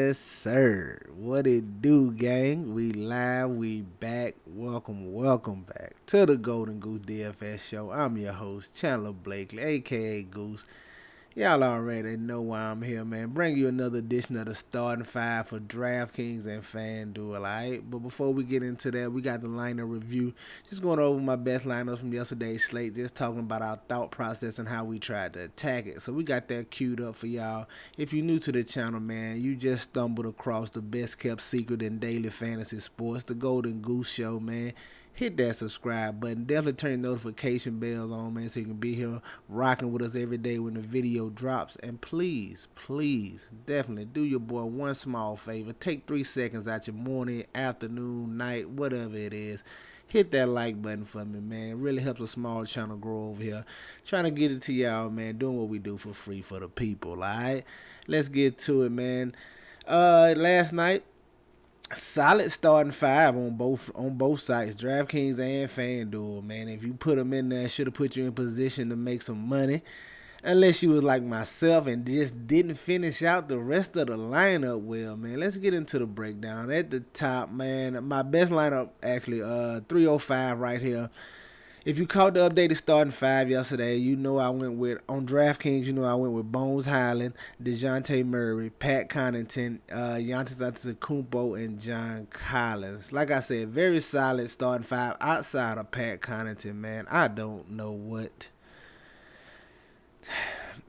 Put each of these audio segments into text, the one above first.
Yes, sir. What it do, gang? We live, we back. Welcome back to the Golden Goose DFS show. I'm your host, Chandler Blakely, aka Goose. Y'all already know why I'm here, man. Bring you another edition of the starting five for DraftKings and FanDuel, alright? But before we get into that, we got the lineup review. Just going over my best lineups from yesterday's slate, just talking about our thought process and how we tried to attack it. So we got that queued up for y'all. If you're new to the channel, man, you just stumbled across the best kept secret in daily fantasy sports, the Golden Goose Show, man. Hit that subscribe button. Definitely turn notification bells on, man, so you can be here rocking with us every day when the video drops. And please, definitely do your boy one small favor. Take 3 seconds out your morning, afternoon, night, whatever it is. Hit that like button for me, man. It really helps a small channel grow over here. Trying to get it to y'all, man. Doing what we do for free for the people, alright? Let's get to it, man. Last night, solid starting five on both sides, DraftKings and FanDuel, man. If you put them in there, should have put you in position to make some money. Unless you was like myself and just didn't finish out the rest of the lineup well, man. Let's get into the breakdown. At the top, man, my best lineup actually 305 right here. If you caught the updated starting five yesterday, you know I went with, on DraftKings, you know I went with Bones Highland, DeJounte Murray, Pat Connaughton, Giannis Antetokounmpo, and John Collins. Like I said, very solid starting five outside of Pat Connaughton, man. I don't know what.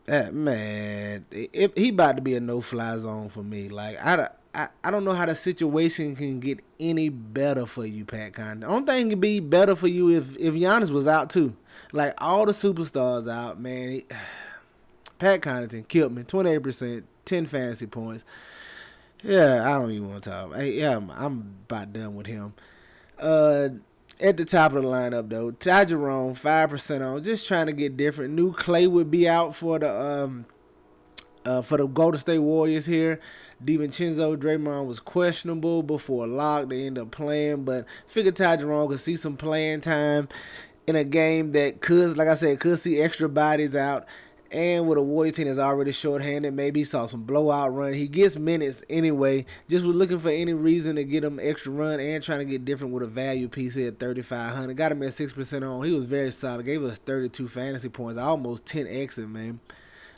Man, he about to be a no-fly zone for me. Like, I don't know how the situation can get any better for you, Pat Connaughton. The only thing it could be better for you if Giannis was out too. Like all the superstars out, man. Pat Connaughton killed me. 28%, 10 fantasy points. Yeah, I don't even want to talk. I'm about done with him. At the top of the lineup though, Ty Jerome, 5% on. Just trying to get different. Knew Clay would be out for the Golden State Warriors here. DiVincenzo, Draymond was questionable before lock. They ended up playing, but figured Ty Jerome could see some playing time in a game that could, like I said, could see extra bodies out. And with a Warrior team that's already shorthanded, maybe he saw some blowout run. He gets minutes anyway. Just was looking for any reason to get him extra run and trying to get different with a value piece here at 3,500. Got him at 6% on. He was very solid. Gave us 32 fantasy points. Almost 10 exit, man.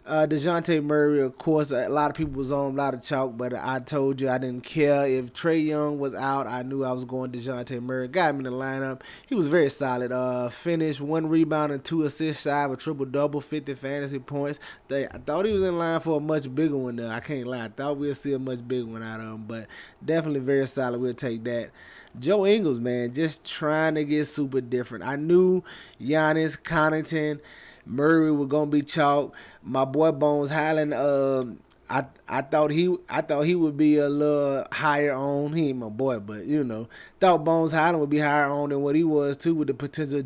DeJounte Murray, of course, a lot of people was on a lot of chalk, but I told you I didn't care. If Trae Young was out, I knew I was going DeJounte Murray. Got him in the lineup. He was very solid. Finished 1 rebound and 2 assists shy of a triple-double, 50 fantasy points. I thought he was in line for a much bigger one there. I can't lie. I thought we'd see a much bigger one out of him, but definitely very solid. We'll take that. Joe Ingles, man, just trying to get super different. I knew Giannis, Connaughton, Murray was gonna be chalk. My boy Bones Highland, I thought he would be a little higher on. He ain't my boy, but thought Bones Highland would be higher on than what he was too, with the potential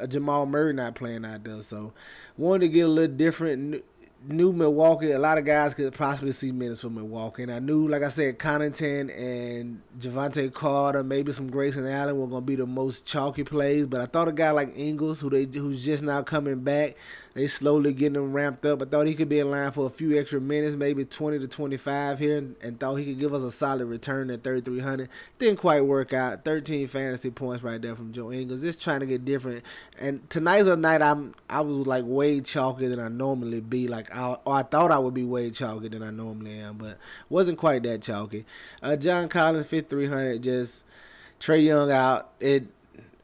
Jamal Murray not playing out there. So wanted to get a little different. Knew Milwaukee, a lot of guys could possibly see minutes for Milwaukee. And I knew, like I said, Connaughton and Javante Carter, maybe some Grayson Allen were going to be the most chalky plays. But I thought a guy like Ingles, who's just now coming back, they slowly getting him ramped up. I thought he could be in line for a few extra minutes, maybe 20 to 25 here, and thought he could give us a solid return at 3,300. Didn't quite work out. 13 fantasy points right there from Joe Ingles. Just trying to get different. And tonight's a night I was like way chalkier than I normally be. I thought I would be way chalkier than I normally am, but wasn't quite that chalky. John Collins, 5,300. Just Trae Young out.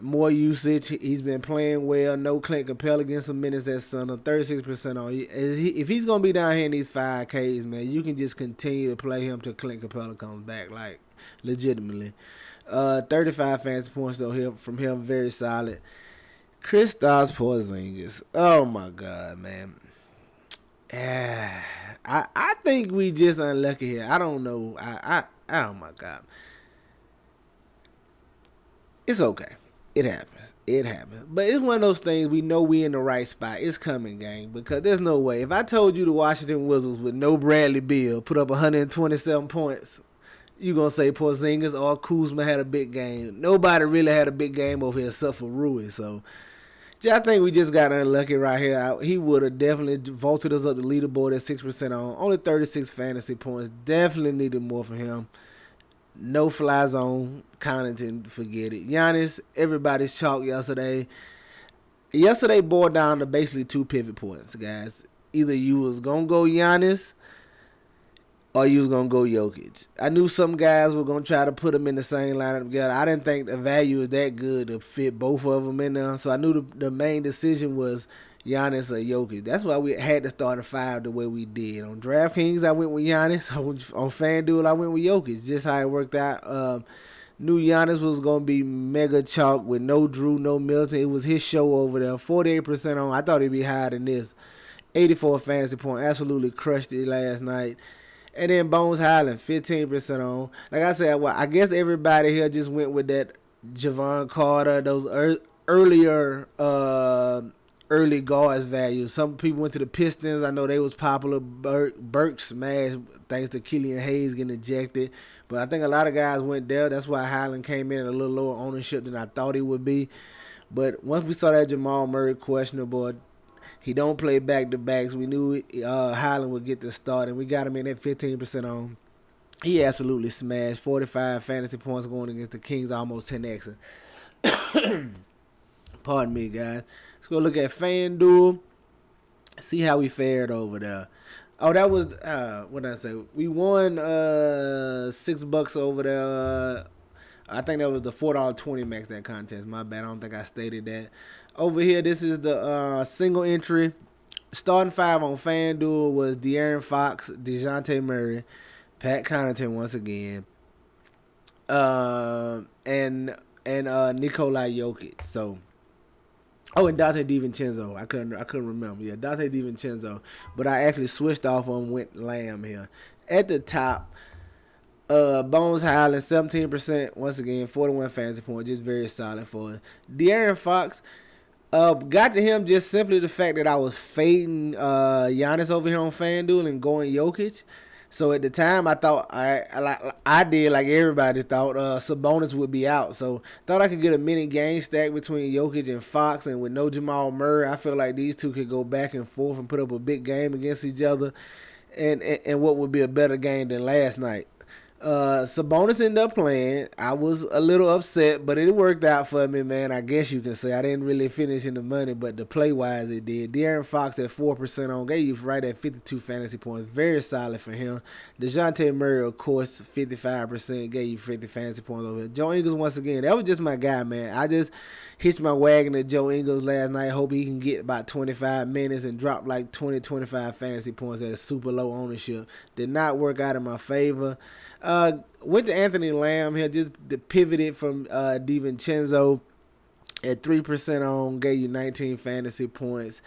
More usage. He's been playing well. No Clint Capella getting some minutes at center. 36% on. If he's going to be down here in these 5Ks, man, you can just continue to play him till Clint Capella comes back, like, legitimately. 35 fantasy points, though, here from him. Very solid. Kristaps Porzingis. Oh, my God, man. I think we just unlucky here. I don't know. Oh, my God. It's okay. It happens. But it's one of those things we know we in the right spot. It's coming, gang. Because there's no way. If I told you the Washington Wizards with no Bradley Beal put up 127 points, you going to say Porzingis or Kuzma had a big game. Nobody really had a big game over here except for Rui. So I think we just got unlucky right here. He would have definitely vaulted us up the leaderboard at 6% on. Only 36 fantasy points. Definitely needed more from him. No fly zone. Connaughton, forget it. Giannis, everybody's chalk yesterday. Yesterday boiled down to basically 2 pivot points, guys. Either you was going to go Giannis or you was going to go Jokic. I knew some guys were going to try to put them in the same lineup together. I didn't think the value was that good to fit both of them in there. So I knew the main decision was Giannis or Jokic. That's why we had to start a 5 the way we did. On DraftKings, I went with Giannis. On FanDuel, I went with Jokic. Just how it worked out. Knew Giannis was going to be mega chalk with no Drew, no Milton. It was his show over there. 48% on. I thought he'd be higher than this. 84 fantasy point. Absolutely crushed it last night. And then Bones Highland, 15% on. Like I said, well, I guess everybody here just went with that Javon Carter, those early guards value. Some people went to the Pistons. I know they was popular. Burke smashed thanks to Killian Hayes getting ejected. But I think a lot of guys went there. That's why Highland came in at a little lower ownership than I thought he would be. But once we saw that Jamal Murray questionable, he don't play back-to-backs. We knew Highland would get the start, and we got him in at 15% on. He absolutely smashed. 45 fantasy points going against the Kings, almost 10x. Pardon me, guys. Let's go look at FanDuel. See how we fared over there. Oh, that was, what did I say? We won $6 over there. I think that was the $4.20 max, that contest. My bad. I don't think I stated that. Over here, this is the single entry. Starting 5 on FanDuel was De'Aaron Fox, DeJounte Murray, Pat Connaughton once again, and Nikola Jokic. So, and Dante DiVincenzo. I couldn't remember. Yeah, Dante DiVincenzo. But I actually switched off on went Lamb here. At the top, Bones Highland, 17%. Once again, 41 fantasy points. Just very solid for it. De'Aaron Fox. Got to him just simply the fact that I was fading Giannis over here on FanDuel and going Jokic. So at the time, I thought I did like everybody thought Sabonis would be out. So thought I could get a mini game stack between Jokic and Fox, and with no Jamal Murray, I feel like these two could go back and forth and put up a big game against each other, and what would be a better game than last night. Sabonis ended up playing. I was a little upset, but it worked out for me, man. I guess you can say I didn't really finish in the money, but the play-wise it did. De'Aaron Fox at 4% on, gave you right at 52 fantasy points. Very solid for him. DeJounte Murray, of course, 55%, gave you 50 fantasy points over here. Joe Ingles, once again, that was just my guy, man. I just hitched my wagon to Joe Ingles last night. Hope he can get about 25 minutes and drop like 20, 25 fantasy points at a super low ownership. Did not work out in my favor. Went to Anthony Lamb here, just pivoted from DiVincenzo at 3% on, gave you 19 fantasy points.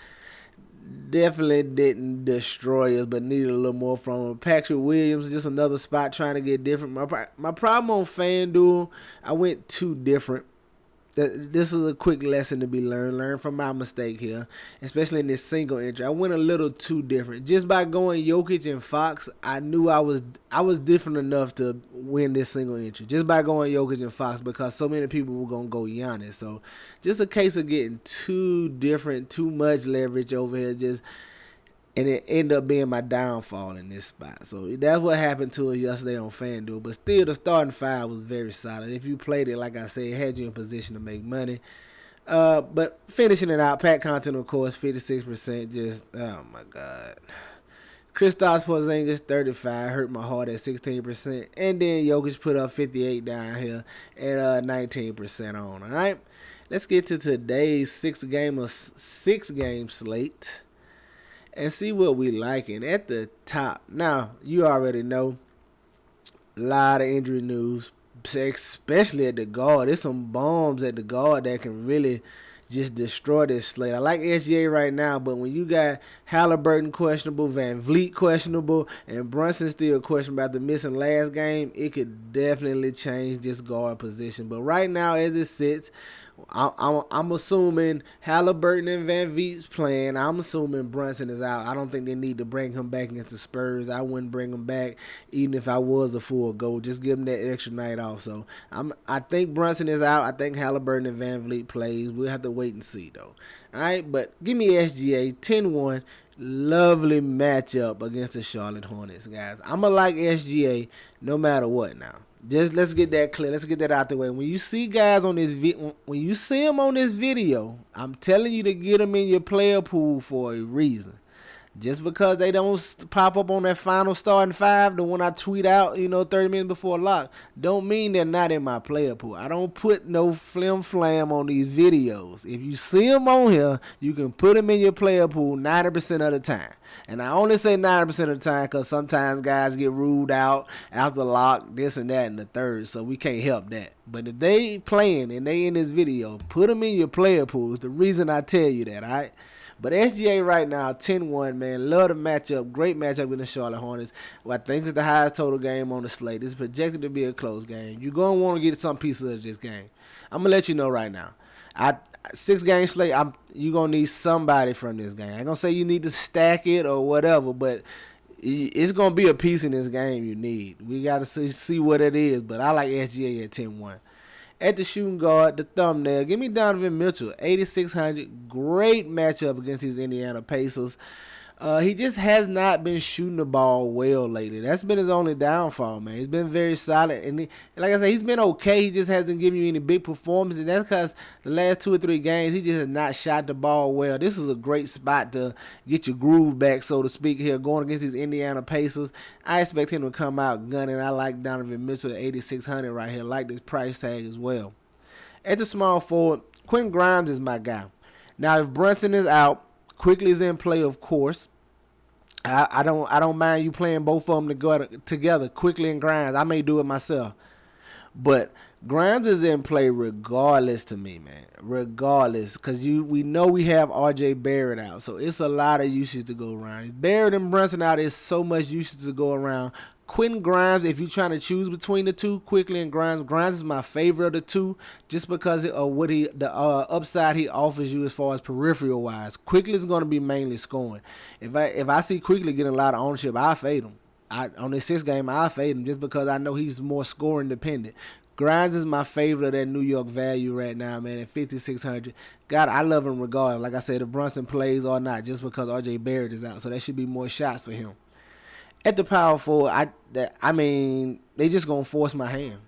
Definitely didn't destroy us, but needed a little more from him. Patrick Williams, just another spot trying to get different. My problem on FanDuel, I went too different. This is a quick lesson to be learned. Learn from my mistake here, especially in this single entry. I went a little too different. Just by going Jokic and Fox, I knew I was different enough to win this single entry. Just by going Jokic and Fox, because so many people were going to go Giannis. So just a case of getting too different, too much leverage over here. And it ended up being my downfall in this spot. So that's what happened to us yesterday on FanDuel. But still, the starting 5 was very solid. If you played it, like I said, it had you in position to make money. But finishing it out, Pat Connaughton, of course, 56%. Just, oh, my God. Kristaps Porzingis, 35, hurt my heart at 16%. And then Jokic put up 58 down here at 19% on. All right? Let's get to today's six-game slate and see what we liking. At the top, now you already know, a lot of injury news, especially at the guard. There's some bombs at the guard that can really just destroy this slate. I like SGA right now, but when you got Halliburton questionable, Van Vliet questionable, and Brunson still questionable after missing last game, it could definitely change this guard position. But right now, as it sits, I'm assuming Halliburton and Van Veet's playing. I'm assuming Brunson is out. I don't think they need to bring him back against the Spurs. I wouldn't bring him back even if I was a full go. Just give him that extra night off. So I think Brunson is out. I think Halliburton and Van Vliet plays. We'll have to wait and see though. All right, but give me SGA 10-1. Lovely matchup against the Charlotte Hornets, guys. I'm going to like SGA no matter what now. Just let's get that clear. Let's get that out the way. When you see guys on this when you see them on this video, I'm telling you to get them in your player pool for a reason. Just because they don't pop up on that final starting five, the one I tweet out, 30 minutes before lock, don't mean they're not in my player pool. I don't put no flim flam on these videos. If you see them on here, you can put them in your player pool 90% of the time. And I only say 90% of the time because sometimes guys get ruled out after lock, this and that and the third, so we can't help that. But if they playing and they in this video, put them in your player pool. It's the reason I tell you that, all right? But SGA right now, 10-1, man. Love the matchup. Great matchup with the Charlotte Hornets. Well, I think it's the highest total game on the slate. It's projected to be a close game. You're going to want to get some pieces of this game. I'm going to let you know right now. 6-game slate, you're going to need somebody from this game. I ain't going to say you need to stack it or whatever, but it's going to be a piece in this game you need. We got to see what it is, but I like SGA at 10-1. At the shooting guard, the thumbnail, give me Donovan Mitchell, 8,600. Great matchup against these Indiana Pacers. He just has not been shooting the ball well lately. That's been his only downfall, man. He's been very solid. And like I said, he's been okay. He just hasn't given you any big performance. And that's because the last 2 or 3 games, he just has not shot the ball well. This is a great spot to get your groove back, so to speak, here, going against these Indiana Pacers. I expect him to come out gunning. I like Donovan Mitchell at 8,600 right here. I like this price tag as well. At the small forward, Quentin Grimes is my guy. Now, if Brunson is out, Quickly is in play, of course. I don't mind you playing both of them together, Quickly and Grimes. I may do it myself. But Grimes is in play regardless to me, man. Regardless. Because we know we have R.J. Barrett out. So it's a lot of usage to go around. Barrett and Brunson out, there's so much usage to go around. Quentin Grimes, if you're trying to choose between the two, Quickly and Grimes. Grimes is my favorite of the two, just because of what the upside he offers you as far as peripheral wise. Quickly is going to be mainly scoring. If I see Quickly getting a lot of ownership, I fade him. On this 6 game, I fade him just because I know he's more scoring dependent. Grimes is my favorite of that New York value right now, man, at 5,600. God, I love him regardless. Like I said, if Brunson plays or not, just because R.J. Barrett is out, so there should be more shots for him. At the power forward, they just going to force my hand.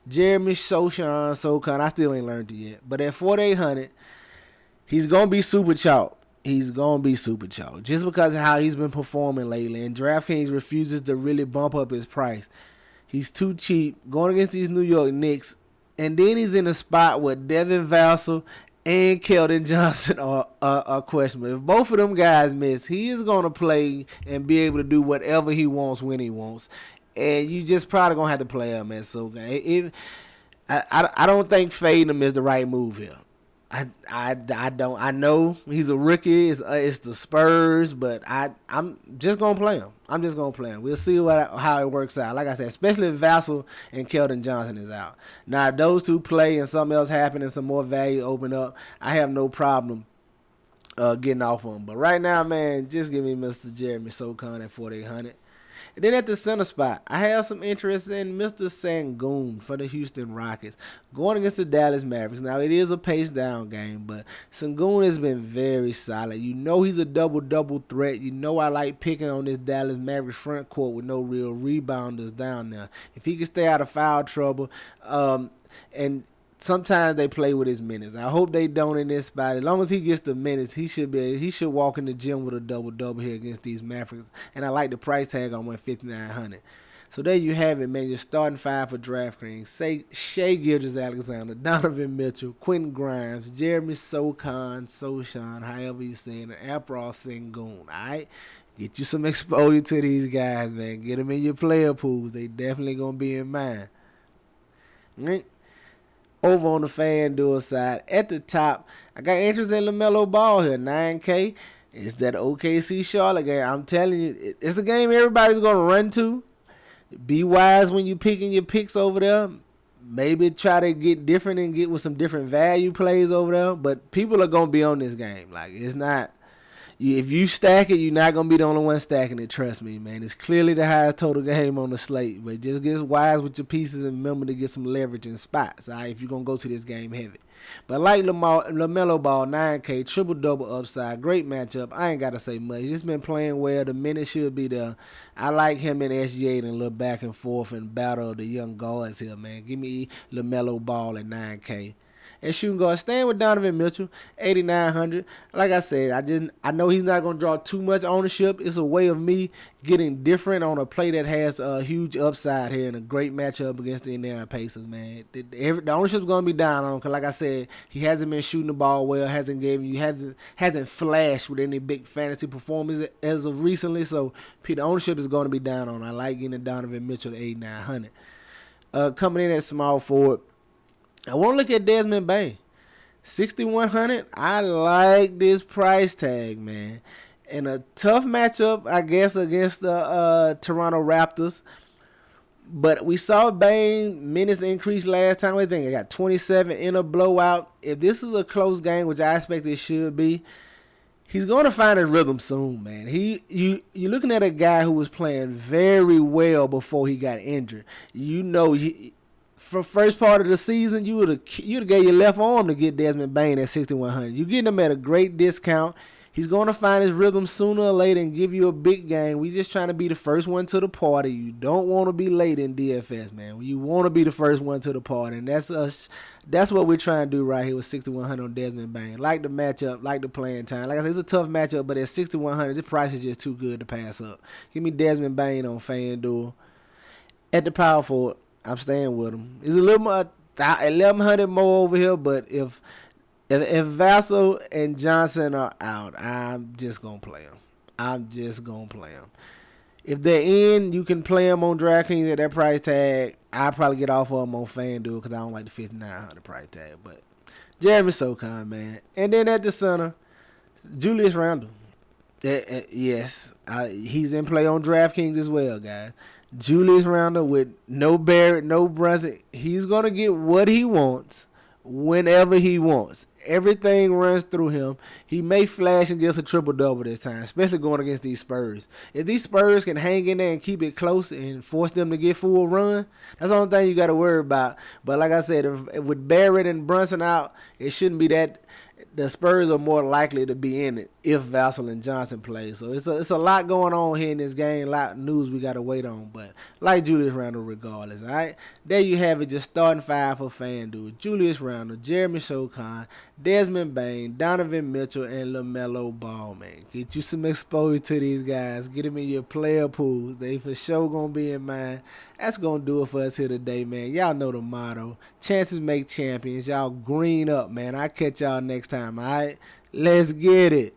Jeremy Sochan, I still ain't learned it yet. But at 4,800, he's going to be super chalk. He's going to be super chalk. Just because of how he's been performing lately. And DraftKings refuses to really bump up his price. He's too cheap. Going against these New York Knicks. And then he's in a spot where Devin Vassell and Keldon Johnson are questionable. If both of them guys miss, he is going to play and be able to do whatever he wants when he wants. And you just probably going to have to play him, man. So I don't think fading him is the right move here. I don't. I know he's a rookie. It's the Spurs, but I'm just gonna play him. I'm just gonna play him. We'll see how it works out. Like I said, especially if Vassell and Keldon Johnson is out. Now, if those two play and something else happen and some more value open up, I have no problem getting off on him. But right now, man, just give me Mr. Jeremy Sochan at 4,800. And then at the center spot, I have some interest in Mr. Sengun for the Houston Rockets going against the Dallas Mavericks. Now, it is a pace-down game, but Sengun has been very solid. You know he's a double-double threat. You know I like picking on this Dallas Mavericks front court with no real rebounders down there. If he can stay out of foul trouble, and sometimes they play with his minutes. I hope they don't in this spot. As long as he gets the minutes, he should walk in the gym with a double-double here against these Mavericks. And I like the price tag on 5,900. So there you have it, man. Your starting 5 for DraftKings. Shai Gilgeous-Alexander, Donovan Mitchell, Quentin Grimes, Jeremy Sochan, however you say it, and April Sengun. All right? Get you some exposure to these guys, man. Get them in your player pools. They definitely going to be in mine. All right? Over on the FanDuel side, at the top, I got interest in LaMelo Ball here, 9K. It's that OKC Charlotte game. I'm telling you, it's the game everybody's going to run to. Be wise when you're picking your picks over there. maybe try to get different and get with some different value plays over there. But people are gonna be on this game. Like it's not. If you stack it, you're not gonna be the only one stacking it. Trust me, man. It's clearly the highest total game on the slate. But just get wise with your pieces and remember to get some leverage in spots. All right, if you're gonna go to this game heavy. But like LaMelo Ball, 9K, triple double upside, great matchup. I ain't gotta say much. He's been playing well. The minutes should be there. I like him in SGA and a little back and forth and battle of the young guards here, man. Give me LaMelo Ball at 9K. And shooting guard, staying with Donovan Mitchell, 8,900. Like I said, I know he's not gonna draw too much ownership. It's a way of me getting different on a play that has a huge upside here and a great matchup against the Indiana Pacers, man. The ownership's gonna be down on him because, like I said, he hasn't been shooting the ball well, hasn't flashed with any big fantasy performance as of recently. So the ownership is gonna be down on him. I like getting Donovan Mitchell at 8,900. Coming in at small forward. I want to look at Desmond Bain. 6,100. I like this price tag, man. In a tough matchup, I guess, against the Toronto Raptors. But we saw Bain minutes increase last time. I think I got 27 in a blowout. If this is a close game, which I expect it should be, he's going to find his rhythm soon, man. You're looking at a guy who was playing very well before he got injured. You know, for first part of the season, you'd have gave your left arm to get Desmond Bain at 6,100. You're getting him at a great discount. He's going to find his rhythm sooner or later and give you a big game. We just trying to be the first one to the party. You don't want to be late in DFS, man. You want to be the first one to the party, and that's us. That's what we're trying to do right here with 6,100 on Desmond Bain. Like the matchup, like the playing time. Like I said, it's a tough matchup, but at 6,100, this price is just too good to pass up. Give me Desmond Bain on FanDuel. At the power forward, I'm staying with him. It's a little more, 1,100 more over here, but if Vassell and Johnson are out, I'm just going to play them. If they're in, you can play them on DraftKings at that price tag. I'll probably get off of them on FanDuel because I don't like the 5,900 price tag. But Jeremy Socon, man. And then at the center, Julius Randle. Yes, he's in play on DraftKings as well, guys. Julius Randle with no Barrett, no Brunson. He's going to get what he wants whenever he wants. Everything runs through him. He may flash and get us a triple-double this time, especially going against these Spurs. If these Spurs can hang in there and keep it close and force them to get full run, that's the only thing you got to worry about. But like I said, if with Barrett and Brunson out, it shouldn't be that. The Spurs are more likely to be in it if Vassell and Johnson play. So it's a lot going on here in this game. A lot of news we got to wait on. But like Julius Randle regardless. All right. There you have it. Just starting five for FanDuel. Julius Randle, Jeremy Socon, Desmond Bain, Donovan Mitchell, and LaMelo Ball, man. Get you some exposure to these guys. Get them in your player pools. They for sure going to be in mine. That's going to do it for us here today, man. Y'all know the motto. Chances make champions. Y'all green up, man. I'll catch y'all next time, all right? Let's get it.